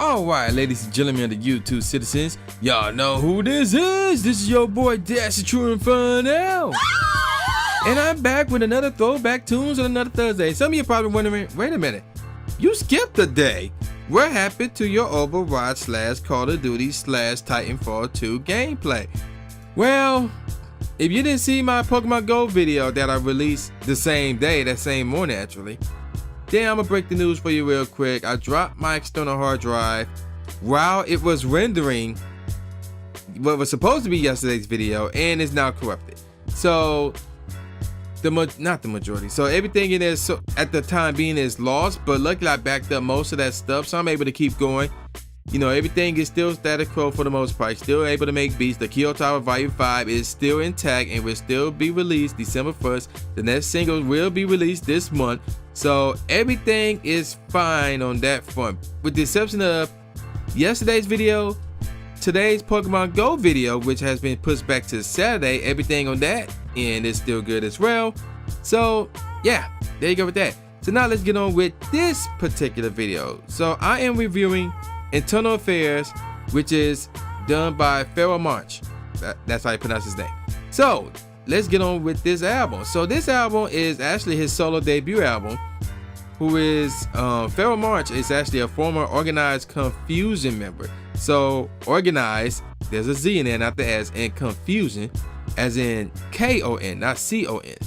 Alright, ladies and gentlemen of the YouTube citizens, y'all know who this is. This is your boy Dash the True Inferno. And I'm back with another Throwback Tunes on another Thursday. Some of you are probably wondering, wait a minute, you skipped a day. What happened to your Overwatch / Call of Duty / Titanfall 2 gameplay? Well, if you didn't see my Pokemon Go video that I released the same day, that same morning actually, then I'm gonna break the news for you real quick. I dropped my external hard drive while it was rendering what was supposed to be yesterday's video, and is now corrupted. So not the majority. So everything in there, so at the time being, is lost. But luckily I backed up most of that stuff, so I'm able to keep going. You know, everything is still status quo for the most part. Still able to make beats. The Kyoto Tower Volume 5 is still intact and will still be released December 1st. The next single will be released this month. So everything is fine on that front, with the exception of yesterday's video, today's Pokemon Go video, which has been pushed back to Saturday. Everything on that end is still good as well. So yeah, there you go with that. So now let's get on with this particular video. So I am reviewing Internal Affairs, which is done by Pharoahe Monch. That's how you pronounce his name. So let's get on with this album. So this album is actually his solo debut album. Who is Pharoahe Monch is actually a former Organized Confusion member. So Organized, there's a Z in there, not the S, and Confusion as in K-O-N, not C-O-N.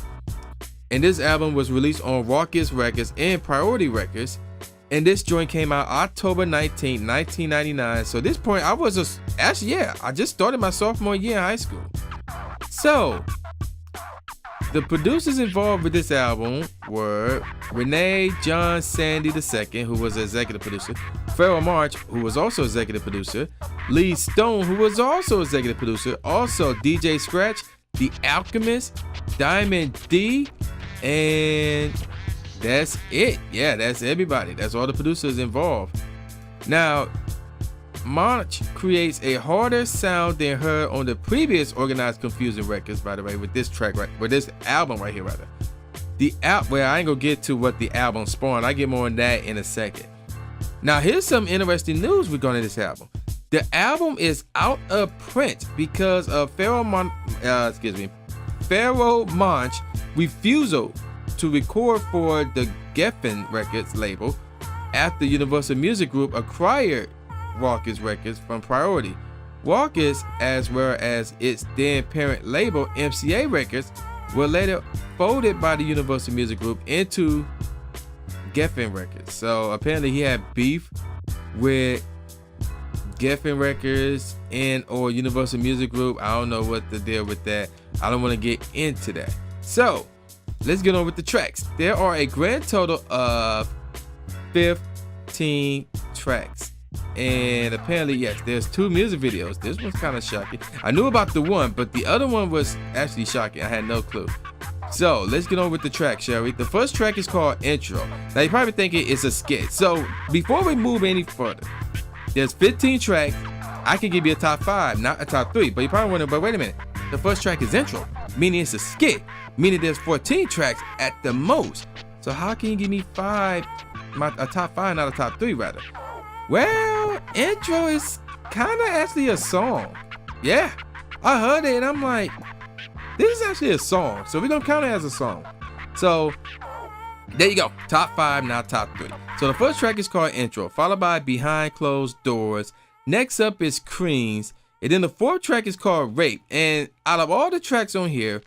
And this album was released on Rawkus Records and Priority Records. And this joint came out October 19, 1999. So at this point, I was I just started my sophomore year in high school. So the producers involved with this album were Renee John Sandy II, who was the executive producer, Pharoahe Monch, who was also executive producer, Lee Stone, who was also executive producer, also DJ Scratch, The Alchemist, Diamond D, and that's it. Yeah, that's everybody. That's all the producers involved. Now, Monch creates a harder sound than heard on the previous Organized Confusion records, by the way, with this track with this album right here, rather. Well, I ain't gonna get to what the album spawned. I get more on that in a second. Now, here's some interesting news regarding this album. The album is out of print because of Pharoahe Monch refusal to record for the Geffen Records label after Universal Music Group acquired Rawkus Records from Priority. Rawkus, as well as its then parent label MCA Records, were later folded by the Universal Music Group into Geffen Records. So apparently he had beef with Geffen Records and or Universal Music Group. I don't know what the deal with that. I don't want to get into that. So let's get on with the tracks. There are a grand total of 15 tracks. And apparently, yes, there's 2 music videos. This one's kind of shocking. I knew about the one, but the other one was actually shocking. I had no clue. So let's get on with the track, shall we? The first track is called Intro. Now you're probably thinking it's a skit. So before we move any further, there's 15 tracks. I can give you a top 5, not a top 3. But you're probably wondering, but wait a minute. The first track is Intro, meaning it's a skit, meaning there's 14 tracks at the most. So how can you give me a top 5, not a top 3 rather? Well, Intro is kind of actually a song. Yeah, I heard it and I'm like, this is actually a song. So we're going to count it as a song. So there you go. Top 5, not top 3. So the first track is called Intro, followed by Behind Closed Doors. Next up is Creams. And then the fourth track is called Rape. And out of all the tracks on here,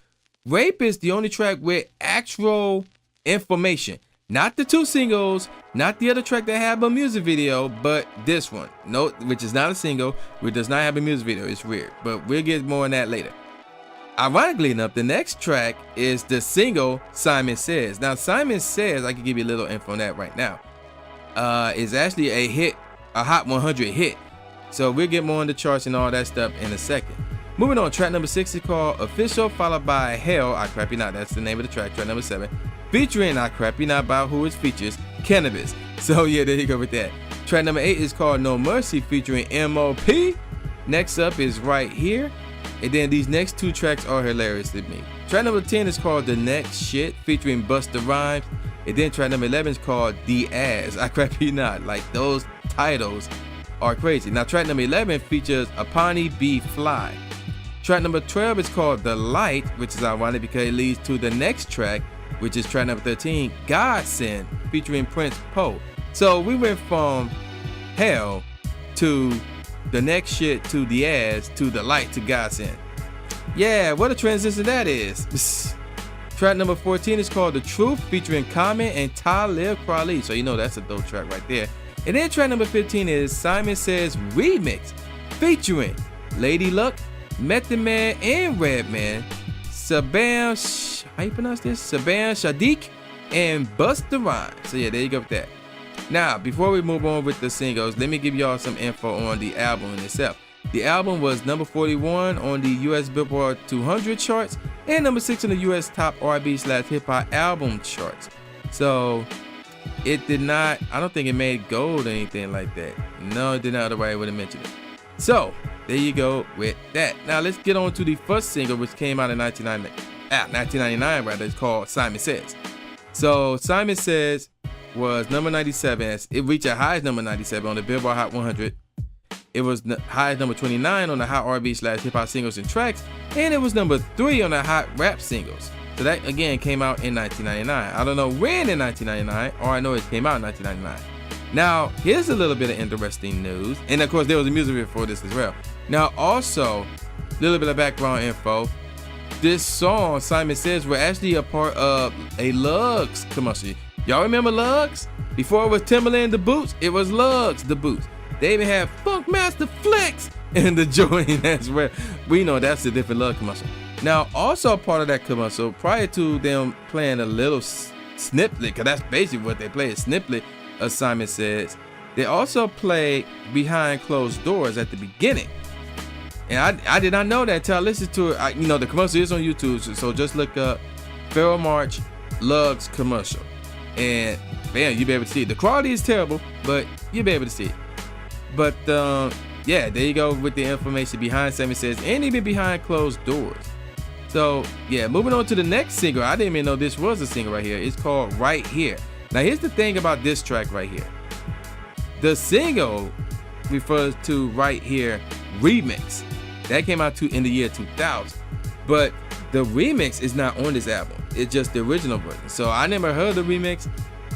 Rape is the only track with actual information. Not the 2 singles, not the other track that have a music video, but this one. No, which is not a single, which does not have a music video. It's weird, but we'll get more on that later. Ironically enough, the next track is the single Simon Says. Now, Simon Says, I can give you a little info on that right now, is actually a hit, a Hot 100 hit. So we'll get more on the charts and all that stuff in a second. Moving on, track number 6 is called Official, followed by Hell, I Crap You Not. That's the name of the track, track number 7. Featuring I Crap You Not, about who it features, Cannabis. So yeah, there you go with that. Track number 8 is called No Mercy, featuring M.O.P. Next up is Right Here. And then these next 2 tracks are hilarious to me. Track number 10 is called The Next Shit, featuring Busta Rhymes. And then track number 11 is called The Ass, I Crap You Not. Like, those titles are crazy. Now track number 11 features Apani B Fly. Track number 12 is called The Light, which is ironic because it leads to the next track, which is track number 13, Godsend, featuring Prince Poe. So we went from hell to the next shit to the ass to The Light to Godsend. Yeah, what a transition that is. Track number 14 is called The Truth, featuring Common and Talib Kweli. So you know that's a dope track right there. And then track number 15 is Simon Says Remix, featuring Lady Luck, Method Man and Redman, Sabam, how you pronounce this? Sabam Shadiq and Busta Rhymes. So yeah, there you go with that. Now, before we move on with the singles, let me give y'all some info on the album in itself. The album was number 41 on the US Billboard 200 charts and number 6 on the US Top R&B/Hip Hop Album charts. So it did not, I don't think it made gold or anything like that. No, it did not, otherwise I would have mentioned it. So there you go with that. Now let's get on to the first single, which came out in 1999 rather. It's called Simon Says. So Simon Says was number 97. It reached a highest number 97 on the Billboard Hot 100. It was highest number 29 on the Hot R&B/Hip Hop Singles and Tracks, and it was number 3 on the Hot Rap Singles. So that again came out in 1999. I don't know when in 1999, or I know it came out in 1999. Now here's a little bit of interesting news, and of course there was a music video for this as well. Now also, a little bit of background info. This song, Simon Says, was actually a part of a Lugz commercial. Y'all remember Lugz? Before it was Timberland the Boots, it was Lugz the Boots. They even had Funkmaster Flex in the joint as well. We know that's a different Lugz commercial. Now, also part of that commercial, prior to them playing a little snippet, because that's basically what they play, a snippet of Simon Says, they also play Behind Closed Doors at the beginning. And I did not know that until I listened to it. The commercial is on YouTube, so just look up Pharoahe Monch Lugz commercial. And man, you'll be able to see it. The quality is terrible, but you'll be able to see it. But yeah, there you go with the information behind Simon Says, and even Behind Closed Doors. So yeah, moving on to the next single. I didn't even know this was a single right here. It's called Right Here. Now here's the thing about this track right here. The single refers to Right Here remix. That came out in the year 2000. But the remix is not on this album. It's just the original version. So I never heard the remix.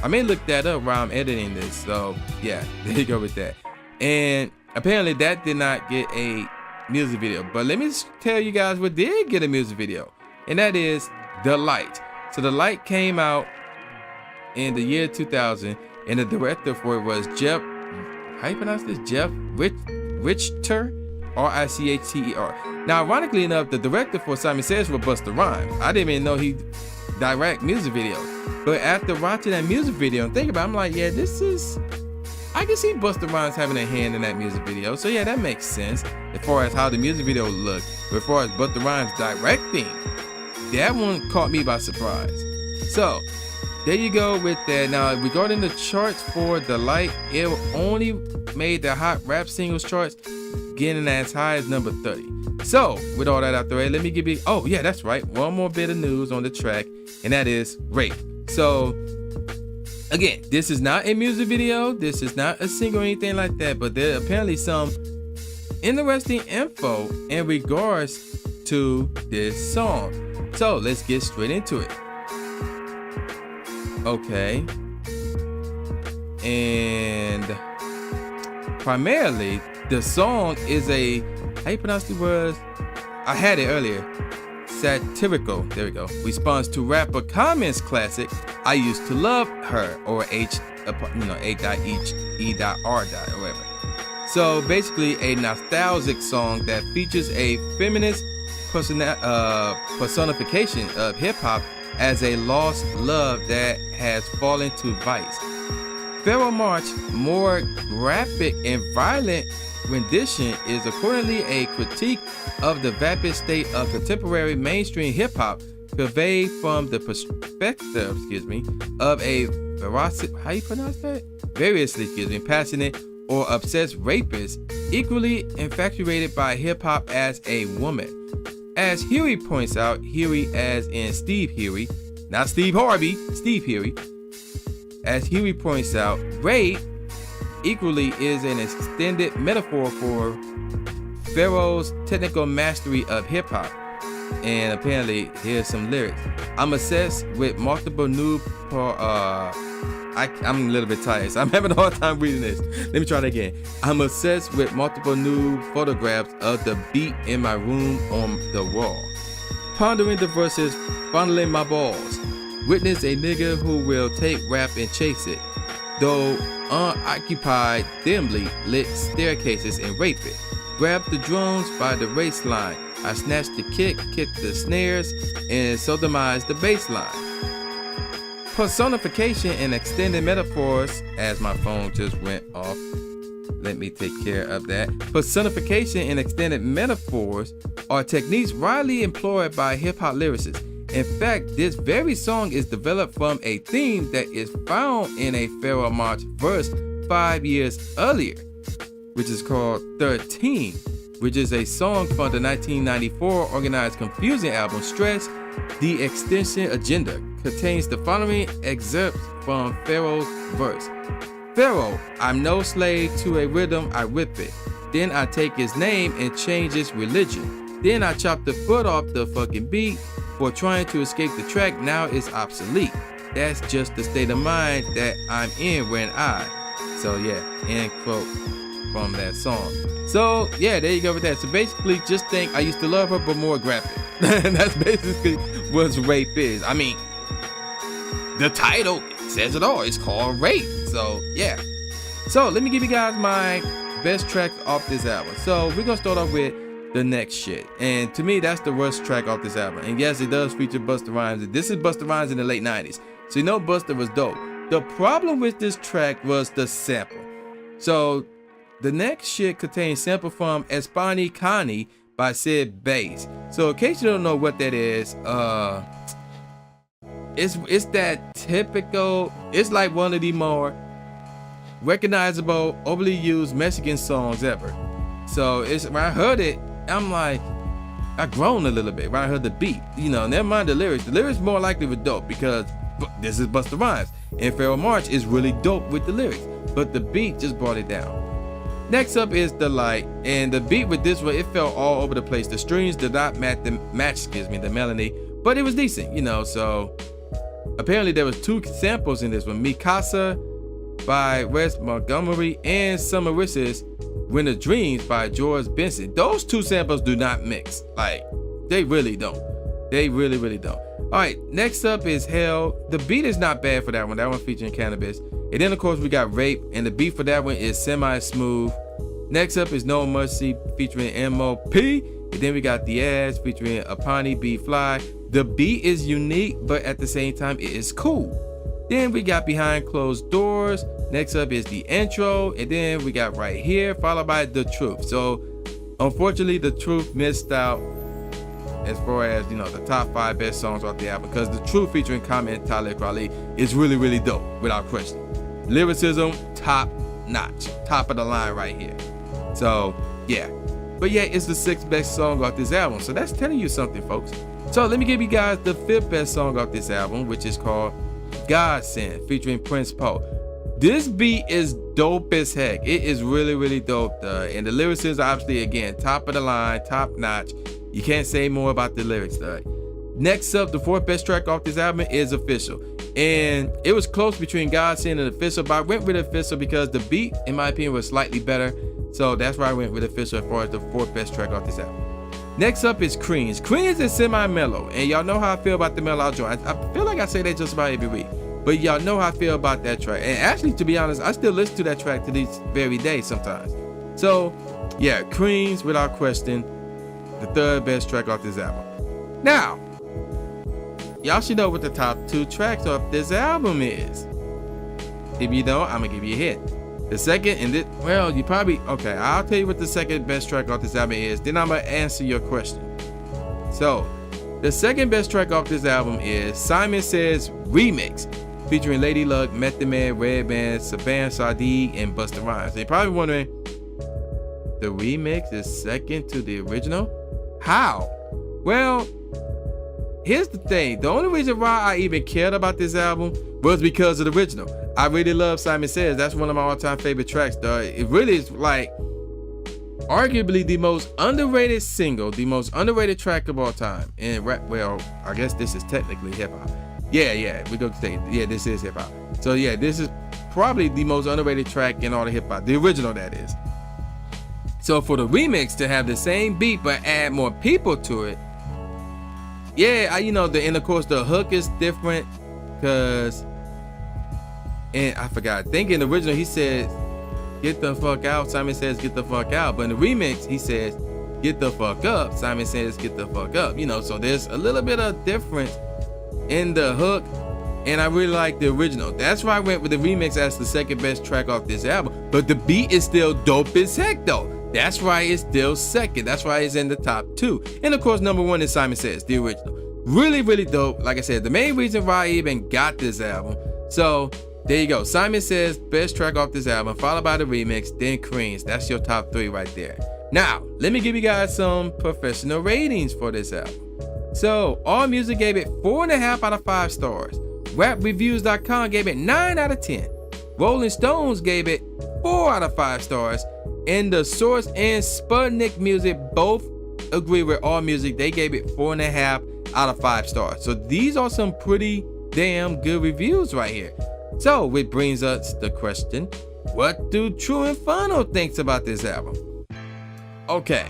I may look that up while I'm editing this. So yeah, there you go with that. And apparently that did not get a music video. But let me tell you guys what did get a music video. And that is The Light. So The Light came out in the year 2000. And the director for it was Jeff, how you pronounce this? Jeff Richter? Richter. Now, ironically enough, the director for Simon Says was Busta Rhymes. I didn't even know he direct music videos. But after watching that music video and thinking about it, I'm like, yeah, I can see Busta Rhymes having a hand in that music video. So yeah, that makes sense as far as how the music video looked. But as far as Busta Rhymes directing, that one caught me by surprise. So there you go with that. Now, regarding the charts for The Light, it only made the Hot Rap Singles charts, getting as high as number 30. So, with all that out the way, let me give you, oh yeah, that's right, one more bit of news on the track, and that is Rape. So, again, this is not a music video, this is not a single or anything like that, but there are apparently some interesting info in regards to this song. So, let's get straight into it. Okay. And primarily, the song is a, how you pronounce the words? I had it earlier. Satirical, there we go, response to rapper Common's classic, I Used to Love Her, or A.E.R. or whatever. So basically a nostalgic song that features a feminist personification of hip hop as a lost love that has fallen to vice. Pharoahe Monch's more graphic and violent rendition is accordingly a critique of the vapid state of contemporary mainstream hip-hop, conveyed from the perspective, of a variously passionate or obsessed rapist, equally infatuated by hip-hop as a woman. As Huey points out, Huey as in Steve Huey, not Steve Harvey, Steve Huey. As Huey points out, rape equally is an extended metaphor for Pharoahe's technical mastery of hip hop. And apparently, here's some lyrics. I'm obsessed with multiple new I'm a little bit tired, so I'm having a hard time reading this. Let me try it again. I'm obsessed with multiple new photographs of the beat in my room on the wall. Pondering the verses, fondling my balls. Witness a nigga who will take rap and chase it. Though unoccupied, dimly lit staircases and rape it. Grab the drums by the waistline. I snatch the kick the snares, and sodomize the bass line. Personification and extended metaphors, as my phone just went off. Let me take care of that. Personification and extended metaphors are techniques widely employed by hip-hop lyricists. In fact, this very song is developed from a theme that is found in a Pharoahe Monch verse 5 years earlier, which is called 13, which is a song from the 1994 Organized Confusion album. Stress, the Extension Agenda, contains the following excerpts from Pharoahe's verse. Pharaoh, I'm no slave to a rhythm, I whip it. Then I take his name and change its religion. Then I chop the foot off the fucking beat. For trying to escape the track, now it's obsolete. That's just the state of mind that I'm in when So yeah, end quote from that song. So yeah, there you go with that. So basically, just think I used to love her, but more graphic. And that's basically what rape is. I mean, the title says it all. It's called Rape. So yeah. So let me give you guys my best track off this album. So we're gonna start off with The Next Shit. And to me, that's the worst track off this album. And yes, it does feature Busta Rhymes. This is Busta Rhymes in the late 90s. So you know Busta was dope. The problem with this track was the sample. So The Next Shit contains sample from Espani Kani by Sid Bass. So in case you don't know what that is, it's that typical, it's like one of the more recognizable, overly used Mexican songs ever. So it's when I heard it, I'm like, I groaned a little bit when I heard the beat. You know, never mind the lyrics. The lyrics more likely were dope because this is Busta Rhymes. And Pharoahe Monch is really dope with the lyrics. But the beat just brought it down. Next up is The Light. And the beat with this one, it felt all over the place. The strings did not match the melody. But it was decent, you know, so apparently there was 2 samples in this one. Mi Casa by Wes Montgomery and Summarissa's Winter Dreams by George Benson. Those 2 samples do not mix. Like, they really don't. They really, really don't. All right, next up is Hell. The beat is not bad for that one. That one featuring Cannabis. And then, of course, we got Rape. And the beat for that one is semi-smooth. Next up is No Mercy featuring M.O.P. And then we got The Ass featuring Apani B. Fly. The beat is unique, but at the same time, it is cool. Then we got Behind Closed Doors. Next up is the intro. And then we got Right Here, followed by The Truth. So, unfortunately, The Truth missed out as far as, you know, the top 5 best songs off the album, because The Truth featuring Common and Talib Kweli is really, really dope, without question. Lyricism, top notch, top of the line right here. So, yeah. But yeah, it's the 6th best song off this album. So that's telling you something, folks. So let me give you guys the 5th best song off this album, which is called Godsend, featuring Prince Poe. This beat is dope as heck. It is really, really dope. And the lyricism, obviously, again, top of the line, top notch. You can't say more about the lyrics. Next up, the 4th best track off this album is Official. And it was close between Godsend and Official, but I went with Official because the beat, in my opinion, was slightly better. So that's why I went with Official as far as the 4th best track off this album. Next up is Creams. Creams is semi-mellow, and y'all know how I feel about the mellow joint. I feel like I say that just about every week, but y'all know how I feel about that track. And actually, to be honest, I still listen to that track to this very day sometimes. So yeah, Creams, without question, the 3rd best track off this album. Now, y'all should know what the top 2 tracks off this album is. If you don't, I'm gonna give you a hint. The second, and this, well, you probably, okay, I'll tell you what the 2nd best track off this album is, then I'm gonna answer your question. So, the 2nd best track off this album is Simon Says Remix, featuring Lady Luck, Method Man, Redman, Saban Sadiq, and Busta Rhymes. And you're probably wondering, the remix is second to the original? How? Well, here's the thing. The only reason why I even cared about this album was because of the original. I really love Simon Says. That's one of my all-time favorite tracks, though. It really is like arguably the most underrated single, the most underrated track of all time. And rap, well, I guess this is technically hip-hop. Yeah, we're going to say, yeah, this is hip-hop. So yeah, this is probably the most underrated track in all the hip-hop. The original, that is. So for the remix to have the same beat but add more people to it, yeah, and of course the hook is different because, and I forgot, I think in the original he says, get the fuck out. Simon Says, get the fuck out. But in the remix, he says, get the fuck up. Simon Says, get the fuck up. So there's a little bit of difference in the hook, and I really like the original. That's why I went with the remix as the second best track off this album. But the beat is still dope as heck, though. That's why it's still second. That's why it's in the top 2. And of course, number 1 is Simon Says, the original. Really, really dope. Like I said, the main reason why I even got this album. So there you go. Simon Says, best track off this album, followed by the remix, then Creams. That's your top 3 right there. Now, let me give you guys some professional ratings for this album. So, AllMusic gave it 4.5 out of 5 stars. RapReviews.com gave it 9 out of 10. Rolling Stones gave it 4 out of 5 stars. And The Source and Sputnik Music both agree with AllMusic. They gave it 4.5 out of 5 stars. So these are some pretty damn good reviews right here. So which brings us the question, what do True Inferno thinks about this album? Okay,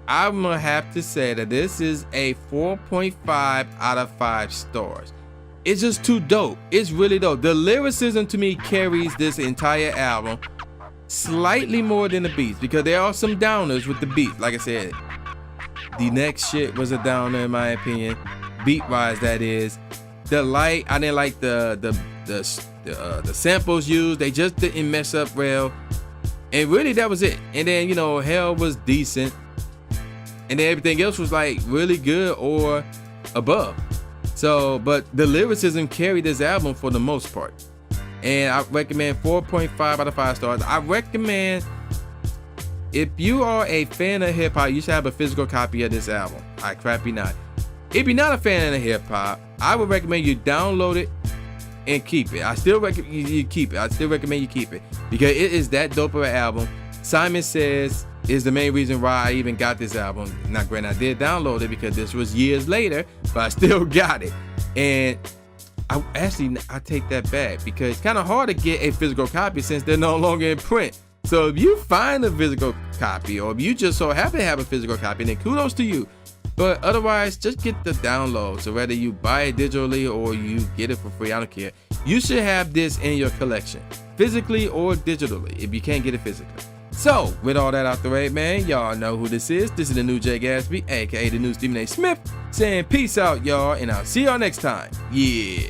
I'm gonna have to say that this is a 4.5 out of 5 stars. It's just too dope. It's really dope. The lyricism to me carries this entire album slightly more than the beats, because there are some downers with the beat. Like I said, the next shit was a downer in my opinion, beat wise, that is. The light, I didn't like the samples used. They just didn't mess up well, and really that was it. And then Hell was decent, and then everything else was like really good or above. So but the lyricism carried this album for the most part. And I recommend 4.5 out of 5 stars. I recommend, if you are a fan of hip hop, you should have a physical copy of this album. I crap you not. If you're not a fan of hip hop, I would recommend you download it and keep it. I still recommend you keep it. Because it is that dope of an album. Simon Says is the main reason why I even got this album. Now, granted, I did download it because this was years later, but I still got it. And I take that back, because it's kind of hard to get a physical copy since they're no longer in print. So if you find a physical copy, or if you just so happen to have a physical copy, then kudos to you. But otherwise, just get the download. So whether you buy it digitally or you get it for free, I don't care. You should have this in your collection, physically or digitally, if you can't get it physically. So with all that out the way, man, y'all know who this is. This is the new Jay Gatsby, aka the new Stephen A. Smith, saying peace out, y'all, and I'll see y'all next time. Yeah.